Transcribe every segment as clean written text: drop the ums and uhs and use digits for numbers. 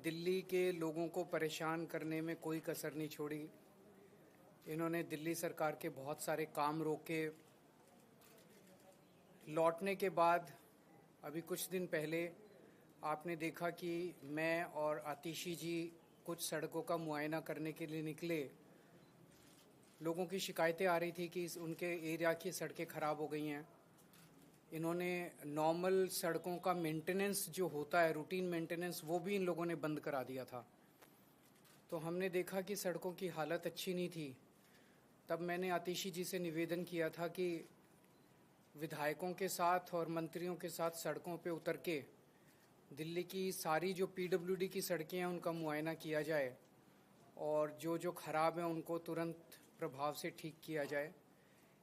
दिल्ली के लोगों को परेशान करने में कोई कसर नहीं छोड़ी। इन्होंने दिल्ली सरकार के बहुत सारे काम रोके। लौटने के बाद अभी कुछ दिन पहले आपने देखा कि मैं और आतिशी जी कुछ सड़कों का मुआयना करने के लिए निकले। लोगों की शिकायतें आ रही थी कि उनके एरिया की सड़कें ख़राब हो गई हैं। इन्होंने नॉर्मल सड़कों का मेंटेनेंस जो होता है, रूटीन मेंटेनेंस, वो भी इन लोगों ने बंद करा दिया था। तो हमने देखा कि सड़कों की हालत अच्छी नहीं थी। तब मैंने आतिशी जी से निवेदन किया था कि विधायकों के साथ और मंत्रियों के साथ सड़कों पे उतर के दिल्ली की सारी जो पीडब्ल्यूडी की सड़कें हैं उनका मुआयना किया जाए और जो जो ख़राब हैं उनको तुरंत प्रभाव से ठीक किया जाए।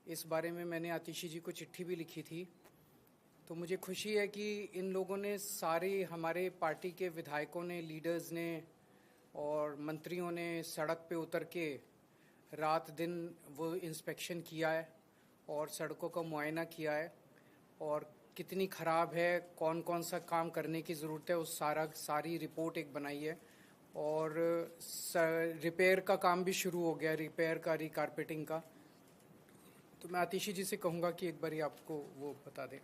इस बारे में मैंने आतिशी जी को चिट्ठी भी लिखी थी। तो मुझे खुशी है कि इन लोगों ने, सारे हमारे पार्टी के विधायकों ने, लीडर्स ने और मंत्रियों ने सड़क पे उतर के रात दिन वो इंस्पेक्शन किया है और सड़कों का मुआयना किया है और कितनी ख़राब है, कौन कौन सा काम करने की ज़रूरत है, उस सारी रिपोर्ट एक बनाई है। और रिपेयर का काम भी शुरू हो गया, रिपेयर का, रिकारपेटिंग का। तो मैं आतिशी जी से कहूँगा कि एक बार आपको वो बता दें।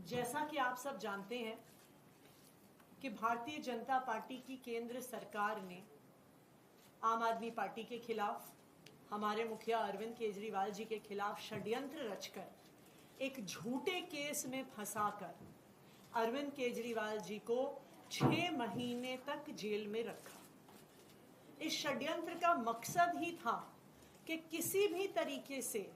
जैसा कि आप सब जानते हैं कि भारतीय जनता पार्टी की केंद्र सरकार ने आम आदमी पार्टी के खिलाफ, हमारे मुखिया अरविंद केजरीवाल जी के खिलाफ षड्यंत्र रचकर एक झूठे केस में फंसाकर अरविंद केजरीवाल जी को 6 महीने तक जेल में रखा। इस षड्यंत्र का मकसद ही था कि किसी भी तरीके से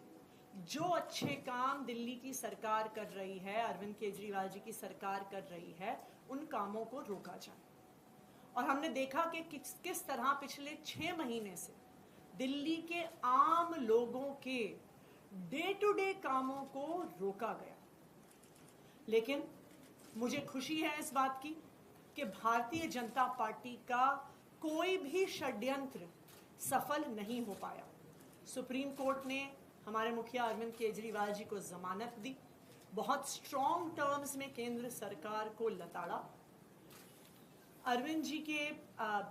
जो अच्छे काम दिल्ली की सरकार कर रही है, अरविंद केजरीवाल जी की सरकार कर रही है, उन कामों को रोका जाए। और हमने देखा कि किस तरह पिछले 6 महीने से दिल्ली के आम लोगों के डे टू डे कामों को रोका गया। लेकिन मुझे खुशी है इस बात की कि भारतीय जनता पार्टी का कोई भी षड्यंत्र सफल नहीं हो पाया। सुप्रीम कोर्ट ने हमारे मुखिया अरविंद केजरीवाल जी को जमानत दी, बहुत स्ट्रॉन्ग टर्म्स में केंद्र सरकार को लताड़ा। अरविंद जी के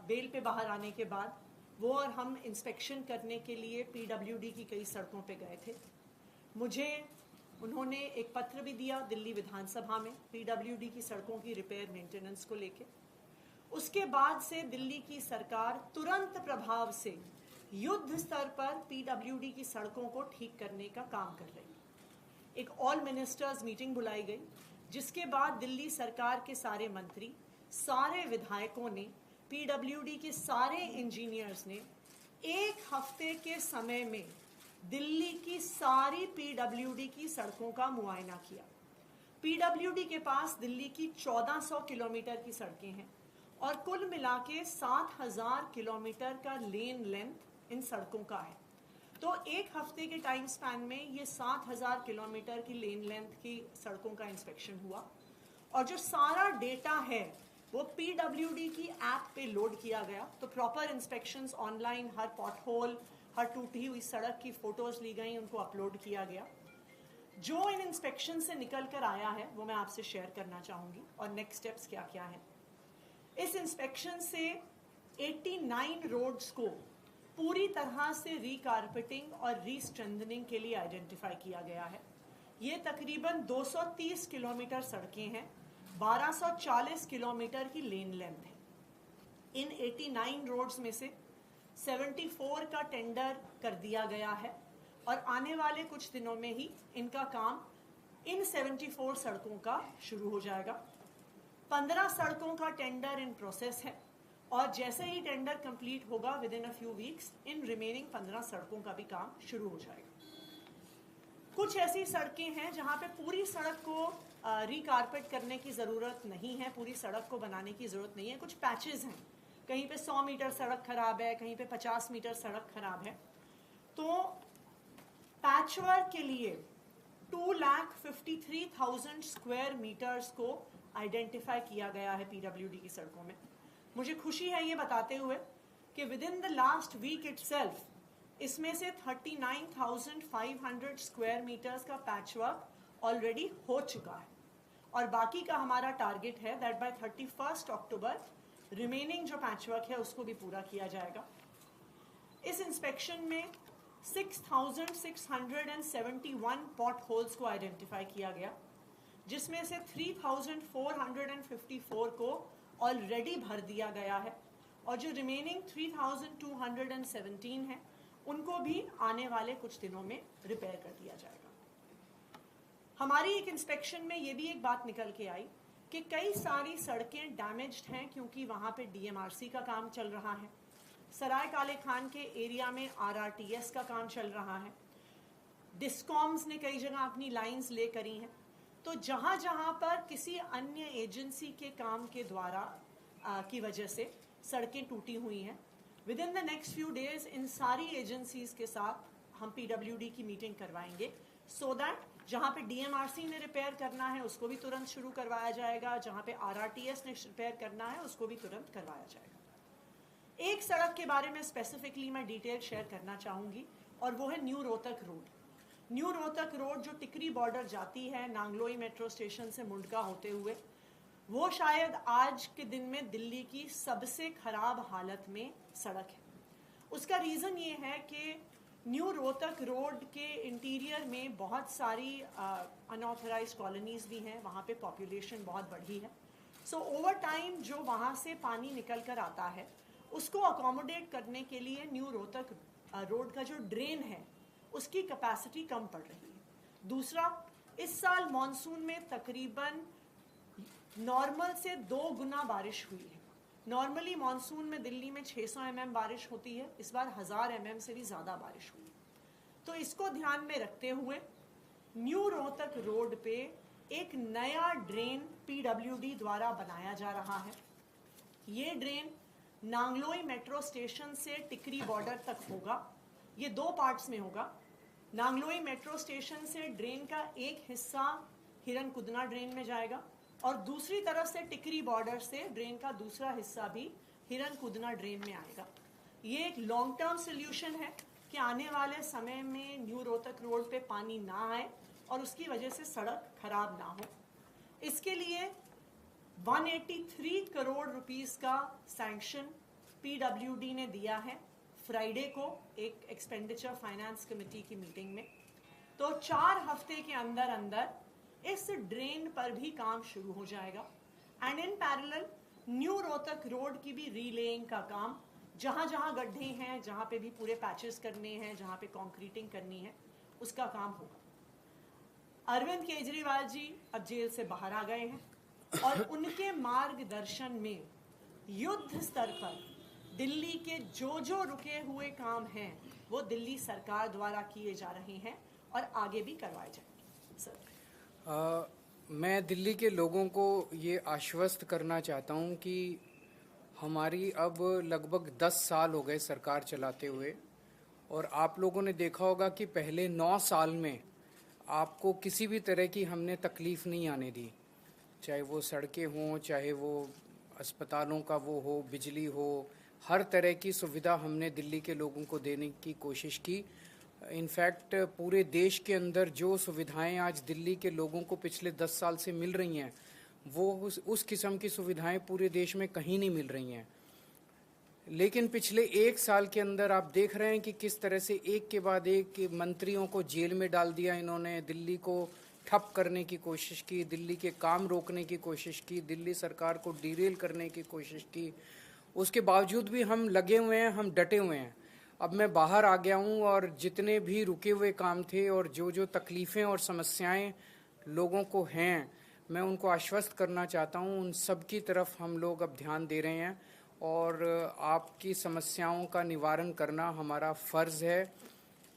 बेल पे बाहर आने के बाद वो और हम इंस्पेक्शन करने के लिए पीडब्ल्यूडी की कई सड़कों पे गए थे। मुझे उन्होंने एक पत्र भी दिया दिल्ली विधानसभा में पीडब्ल्यूडी की सड़कों की रिपेयर मेंटेनेंस को लेके। उसके बाद से दिल्ली की सरकार तुरंत प्रभाव से युद्ध स्तर पर पीडब्ल्यूडी की सड़कों को ठीक करने का काम कर रही है। एक ऑल मिनिस्टर्स मीटिंग बुलाई गई, जिसके बाद दिल्ली सरकार के सारे मंत्री, सारे विधायकों ने, पीडब्ल्यूडी के सारे इंजीनियर्स ने 1 हफ्ते के समय में दिल्ली की सारी पीडब्ल्यूडी की सड़कों का मुआयना किया। पीडब्ल्यूडी के पास दिल्ली की 1400 किलोमीटर की सड़कें हैं और कुल मिला के 7000 किलोमीटर का लेन लेंथ इन सड़कों का है। तो 1 हफ्ते के टाइम स्पैन में ये 7000 किलोमीटर की लेन लेंथ की सड़कों का इंस्पेक्शन हुआ और जो सारा डेटा है वो पीडब्ल्यूडी की ऐप पे लोड किया गया। तो प्रॉपर इंस्पेक्शंस ऑनलाइन, हर पॉटहोल, हर टूटी हुई सड़क की फोटोज ली गई, उनको अपलोड किया गया। जो इन इंस्पेक्शन से निकल कर आया है वो मैं आपसे शेयर करना चाहूंगी और नेक्स्ट स्टेप्स क्या क्या है। इस इंस्पेक्शन से 89 रोड्स को पूरी तरह से रीकारपेटिंग और रीस्ट्रेंथनिंग के लिए आइडेंटिफाई किया गया है। ये तकरीबन 230 किलोमीटर सड़कें हैं, 1240 किलोमीटर की लेन लेंथ है। इन 89 रोड्स में से 74 का टेंडर कर दिया गया है और आने वाले कुछ दिनों में ही इनका काम इन 74 सड़कों का शुरू हो जाएगा। 15 सड़कों का टेंडर इन प्रोसेस है और जैसे ही टेंडर कंप्लीट होगा with in a few weeks in remaining 15 सड़कों का भी काम शुरू हो जाएगा। कुछ ऐसी सड़कें हैं जहां पे पूरी सड़क को रिकारपेट करने की ज़रूरत नहीं है, पूरी सड़क को बनाने की ज़रूरत नहीं है। कुछ पैचेस हैं, कहीं पे 100 मीटर सड़क खराब है, कहीं पे 50 मीटर सड़क खराब है। तो पैचवर्क के लिए 2,53,000 स्क्वायर मीटर्स को आइडेंटिफाई किया गया है पीडब्ल्यूडी की सड़कों में। मुझे खुशी है ये बताते हुए कि within the last week itself इसमें से 39,500 स्क्वायर मीटर्स का पैचवर्क ऑलरेडी हो चुका है और बाकी का हमारा टारगेट है दैट बाय 31 अक्टूबर रिमेनिंग जो पैचवर्क है उसको भी पूरा किया जाएगा। इस इंस्पेक्शन में 6,671 पॉट होल्स को आइडेंटिफाई किया गया, जिसमें से 3,454 को ऑलरेडी भर दिया गया है और जो रिमेनिंग 3,217 है उनको भी आने वाले कुछ दिनों में रिपेयर कर दिया जाएगा। हमारी एक इंस्पेक्शन में ये भी एक बात निकल के आई कि कई सारी सड़कें डैमेज्ड हैं क्योंकि वहाँ पे डीएमआरसी का काम चल रहा है, सराय काले खान के एरिया में आरआरटीएस का काम चल रहा है, डिस्कॉम्स ने कई जगह अपनी लाइंस ले करी हैं। तो जहाँ जहाँ पर किसी अन्य एजेंसी के काम के द्वारा की वजह से सड़कें टूटी हुई हैं, with in the next few days in सारी एजेंसीज के साथ हम पीडब्ल्यूडी की मीटिंग करवाएंगे सो दैट जहाँ पे डीएमआरसी ने रिपेयर करना है उसको भी तुरंत शुरू करवाया जाएगा, जहाँ पे आरआरटीएस ने रिपेयर करना है उसको भी तुरंत करवाया जाएगा। एक सड़क के बारे में स्पेसिफिकली मैं डिटेल शेयर करना चाहूँगी और वो है new Rohtak road. New Rohtak road जो टिकरी बॉर्डर जाती है नांगलोई मेट्रो स्टेशन से मुंडका होते हुए, वो शायद आज के दिन में दिल्ली की सबसे खराब हालत में सड़क है। उसका रीज़न ये है कि न्यू रोहतक रोड के इंटीरियर में बहुत सारी अनऑथराइज्ड कॉलोनीज भी हैं, वहाँ पे पॉपुलेशन बहुत बढ़ी है। सो ओवर टाइम जो वहाँ से पानी निकल कर आता है उसको अकोमोडेट करने के लिए न्यू रोहतक रोड का जो ड्रेन है उसकी कैपेसिटी कम पड़ रही है। दूसरा, इस साल मॉनसून में तकरीबन नॉर्मल से 2 गुना बारिश हुई है। नॉर्मली मॉनसून में दिल्ली में 600 mm बारिश होती है, इस बार 1000 mm से भी ज़्यादा बारिश हुई। तो इसको ध्यान में रखते हुए न्यू रोहतक रोड पे एक नया ड्रेन पीडब्ल्यूडी द्वारा बनाया जा रहा है। ये ड्रेन नांगलोई मेट्रो स्टेशन से टिकरी बॉर्डर तक होगा। ये 2 पार्ट्स में होगा। नांगलोई मेट्रो स्टेशन से ड्रेन का एक हिस्सा हिरनकुदना ड्रेन में जाएगा और दूसरी तरफ से टिकरी बॉर्डर से ड्रेन का दूसरा हिस्सा भी हिरनकुदना ड्रेन में आएगा। ये एक लॉन्ग टर्म सोल्यूशन है कि आने वाले समय में न्यू रोहतक रोड पे पानी ना आए और उसकी वजह से सड़क खराब ना हो। इसके लिए 183 करोड़ रुपीस का सैंक्शन पीडब्ल्यूडी ने दिया है फ्राइडे को एक एक्सपेंडिचर फाइनेंस कमेटी की मीटिंग में। तो 4 हफ्ते के अंदर अंदर इस ड्रेन पर भी काम शुरू हो जाएगा and in parallel new Rohtak road की भी रीलेइंग का काम, जहां जहां गड्ढे हैं, जहां पे भी पूरे पैचेस करने हैं, जहां पे कंक्रीटिंग करनी है, उसका काम होगा। अरविंद केजरीवाल जी अब जेल से बाहर आ गए हैं और उनके मार्गदर्शन में युद्ध स्तर पर दिल्ली के जो रुके हुए काम हैं वो दिल्ली सरकार द्वारा किए जा रहे हैं और आगे भी करवाए जाएंगे। सर, मैं दिल्ली के लोगों को ये आश्वस्त करना चाहता हूँ कि हमारी अब लगभग 10 साल हो गए सरकार चलाते हुए और आप लोगों ने देखा होगा कि पहले 9 साल में आपको किसी भी तरह की हमने तकलीफ़ नहीं आने दी, चाहे वो सड़कें हों, चाहे वो अस्पतालों का वो हो, बिजली हो, हर तरह की सुविधा हमने दिल्ली के लोगों को देने की कोशिश की। इनफैक्ट पूरे देश के अंदर जो सुविधाएं आज दिल्ली के लोगों को पिछले 10 साल से मिल रही हैं वो उस किस्म की सुविधाएं पूरे देश में कहीं नहीं मिल रही हैं। लेकिन पिछले 1 साल के अंदर आप देख रहे हैं कि किस तरह से एक के बाद एक मंत्रियों को जेल में डाल दिया इन्होंने, दिल्ली को ठप करने की कोशिश की, दिल्ली के काम रोकने की कोशिश की, दिल्ली सरकार को डीरेल करने की कोशिश की। उसके बावजूद भी हम लगे हुए हैं, हम डटे हुए हैं। अब मैं बाहर आ गया हूं और जितने भी रुके हुए काम थे और जो तकलीफ़ें और समस्याएं लोगों को हैं, मैं उनको आश्वस्त करना चाहता हूं। उन सब की तरफ हम लोग अब ध्यान दे रहे हैं और आपकी समस्याओं का निवारण करना हमारा फ़र्ज़ है।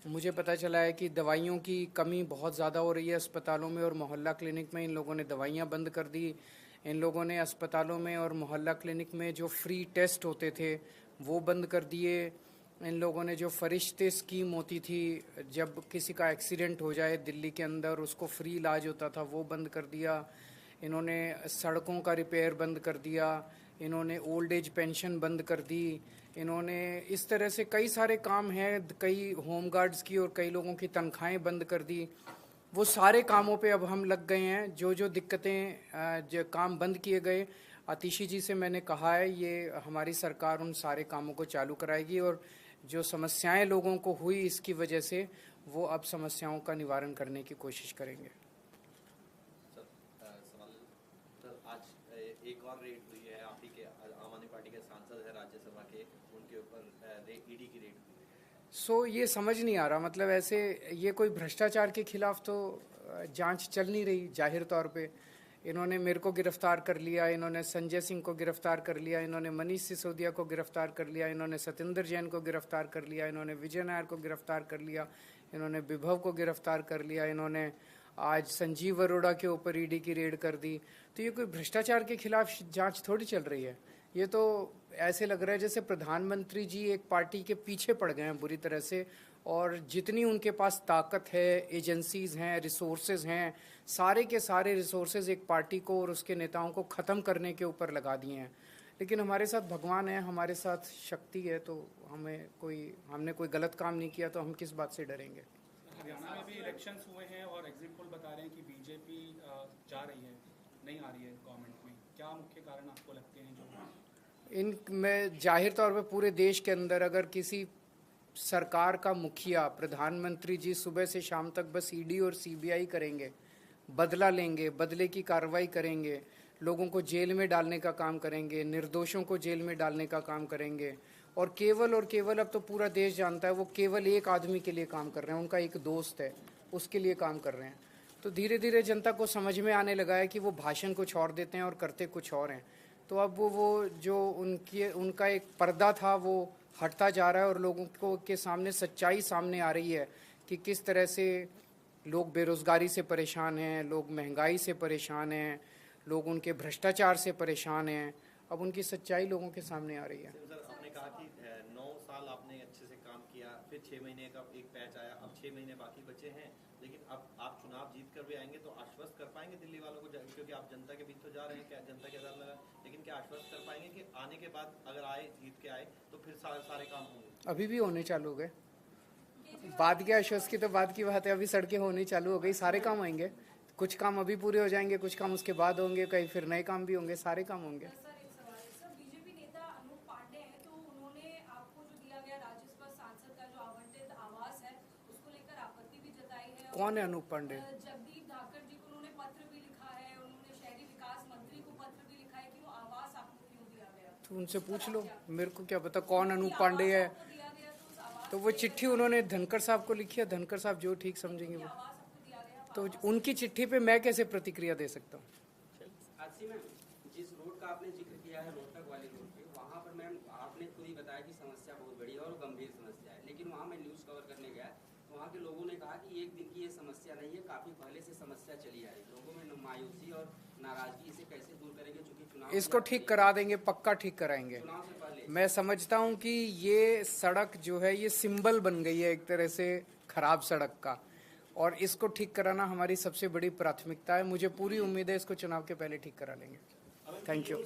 मुझे पता चला है कि दवाइयों की कमी बहुत ज़्यादा हो रही है अस्पतालों में और मोहल्ला क्लिनिक में। इन लोगों ने दवाइयाँ बंद कर दी। इन लोगों ने अस्पतालों में और मोहल्ला क्लिनिक में जो फ्री टेस्ट होते थे वो बंद कर दिए। इन लोगों ने जो फरिश्ते स्कीम होती थी, जब किसी का एक्सीडेंट हो जाए दिल्ली के अंदर उसको फ्री इलाज होता था, वो बंद कर दिया। इन्होंने सड़कों का रिपेयर बंद कर दिया। इन्होंने ओल्ड एज पेंशन बंद कर दी। इन्होंने इस तरह से कई सारे काम हैं, कई होम गार्ड्स की और कई लोगों की तनख्वाहें बंद कर दी। वो सारे कामों पे अब हम लग गए हैं। जो जो दिक्कतें जो काम बंद किए गए, आतिशी जी से मैंने कहा है, ये हमारी सरकार उन सारे कामों को चालू कराएगी और जो समस्याएं लोगों को हुई इसकी वजह से वो अब समस्याओं का निवारण करने की कोशिश करेंगे। सर, आज एक और रेड हुई है, आप ही के आम आदमी पार्टी के सांसद है राज्यसभा के, उनके ऊपर ईडी की रेड हुई है। ये समझ नहीं आ रहा, मतलब ऐसे ये कोई भ्रष्टाचार के खिलाफ तो जांच चल नहीं रही। जाहिर तौर पे इन्होंने मेरे को गिरफ्तार कर लिया, इन्होंने संजय सिंह को गिरफ्तार कर लिया, इन्होंने मनीष सिसोदिया को गिरफ्तार कर लिया, इन्होंने सत्येंद्र जैन को गिरफ्तार कर लिया, इन्होंने विजय नायर को गिरफ्तार कर लिया, इन्होंने विभव को गिरफ्तार कर लिया, इन्होंने आज संजीव अरोड़ा के ऊपर ईडी की रेड कर दी। तो ये कोई भ्रष्टाचार के खिलाफ जांच थोड़ी चल रही है। ये तो ऐसे लग रहा है जैसे प्रधानमंत्री जी एक पार्टी के पीछे पड़ गए हैं बुरी तरह से, और जितनी उनके पास ताकत है, एजेंसीज हैं, रिसोर्सेज हैं, सारे के सारे रिसोर्सेज एक पार्टी को और उसके नेताओं को ख़त्म करने के ऊपर लगा दिए हैं। लेकिन हमारे साथ भगवान है, हमारे साथ शक्ति है, तो हमने कोई गलत काम नहीं किया तो हम किस बात से डरेंगे। हरियाणा में भी इलेक्शंस हुए हैं और एग्जिट पोल बता रहे हैं कि बीजेपी जा रही है, नहीं आ रही है गवर्नमेंट में। क्या मुख्य कारण आपको लगते हैं जो मैं जाहिर तौर पे पूरे देश के अंदर अगर किसी सरकार का मुखिया, प्रधानमंत्री जी सुबह से शाम तक बस ईडी और सीबीआई करेंगे, बदला लेंगे, बदले की कार्रवाई करेंगे, लोगों को जेल में डालने का काम करेंगे, निर्दोषों को जेल में डालने का काम करेंगे, और केवल अब तो पूरा देश जानता है वो केवल एक आदमी के लिए काम कर रहे हैं, उनका एक दोस्त है, उसके लिए काम कर रहे हैं। तो धीरे धीरे जनता को समझ में आने लगा है कि वो भाषण कुछ और देते हैं और करते कुछ और हैं। तो अब वो जो उनका एक पर्दा था वो हटता जा रहा है और लोगों को के सामने सच्चाई सामने आ रही है कि किस तरह से लोग बेरोज़गारी से परेशान हैं, लोग महंगाई से परेशान हैं, लोग उनके भ्रष्टाचार से परेशान हैं। अब उनकी सच्चाई लोगों के सामने आ रही है। सर, आपने कहा कि 9 साल आपने अच्छे से काम किया, फिर 6 महीने का एक पैच आया, अब 6 महीने बाकी बचे हैं, लेकिन अब आप चुनाव जीत कर भी आएंगे तो आश्वस्त कर पाएंगे दिल्ली वालों को, क्योंकि आप जनता के बीच तो जा रहे हैं, क्या जनता के डर लगा, लेकिन क्या आश्वस्त कर पाएंगे कि आने के बाद अगर आए, जीत के आए तो फिर सारे काम होंगे? अभी भी होने चालू हो गए। बाद के आश्वस्त की तो बाद की बात है, अभी सड़कें होनी चालू हो गई, सारे काम होंगे। कुछ काम अभी पूरे हो जाएंगे, कुछ काम उसके बाद होंगे, कहीं फिर नए काम भी होंगे, सारे काम होंगे। बीजेपी नेता अनूप पांडे हैं, तो उन्होंने आपको जो दिया गया राज्यसभा सांसद का जो आवंटित आवास है उसको लेकर आपत्ति भी जताई है। कौन है अनूप पांडे? जगदीप धाकड़ जी को उन्होंने पत्र भी लिखा है, उन्होंने शहरी विकास मंत्री को पत्र भी लिखा है कि वो आवास आपको क्यों दिया गया। तो उनसे पूछ लो, मेरे को क्या पता कौन अनूप पांडे है। तो वो चिट्ठी उन्होंने धनखड़ साहब को लिखी है, धनखड़ साहब जो ठीक समझेंगे वो। तो उनकी चिट्ठी पे मैं कैसे प्रतिक्रिया दे सकता हूँ? जिस रोड का आपने जिक्र किया है, रोहतक वाली रोड पे, वहाँ पर मैम आपने खुद ही बताया कि समस्या बहुत बड़ी है और गंभीर समस्या है, लेकिन वहाँ मैं न्यूज़ कवर करने गया तो वहाँ के लोगों ने कहा कि एक दिन की ये समस्या नहीं है, काफी पहले से समस्या चली आ रही। लोगों में मायूसी और नाराजगी, इसे कैसे दूर करेंगे? चूंकि चुनाव इसको ठीक करा देंगे, पक्का ठीक कराएंगे। चुनाव से पहले मैं समझता हूँ कि ये सड़क जो है ये सिंबल बन गई है एक तरह से खराब सड़क का, और इसको ठीक कराना हमारी सबसे बड़ी प्राथमिकता है। मुझे पूरी उम्मीद है इसको चुनाव के पहले ठीक करा लेंगे। Thank you.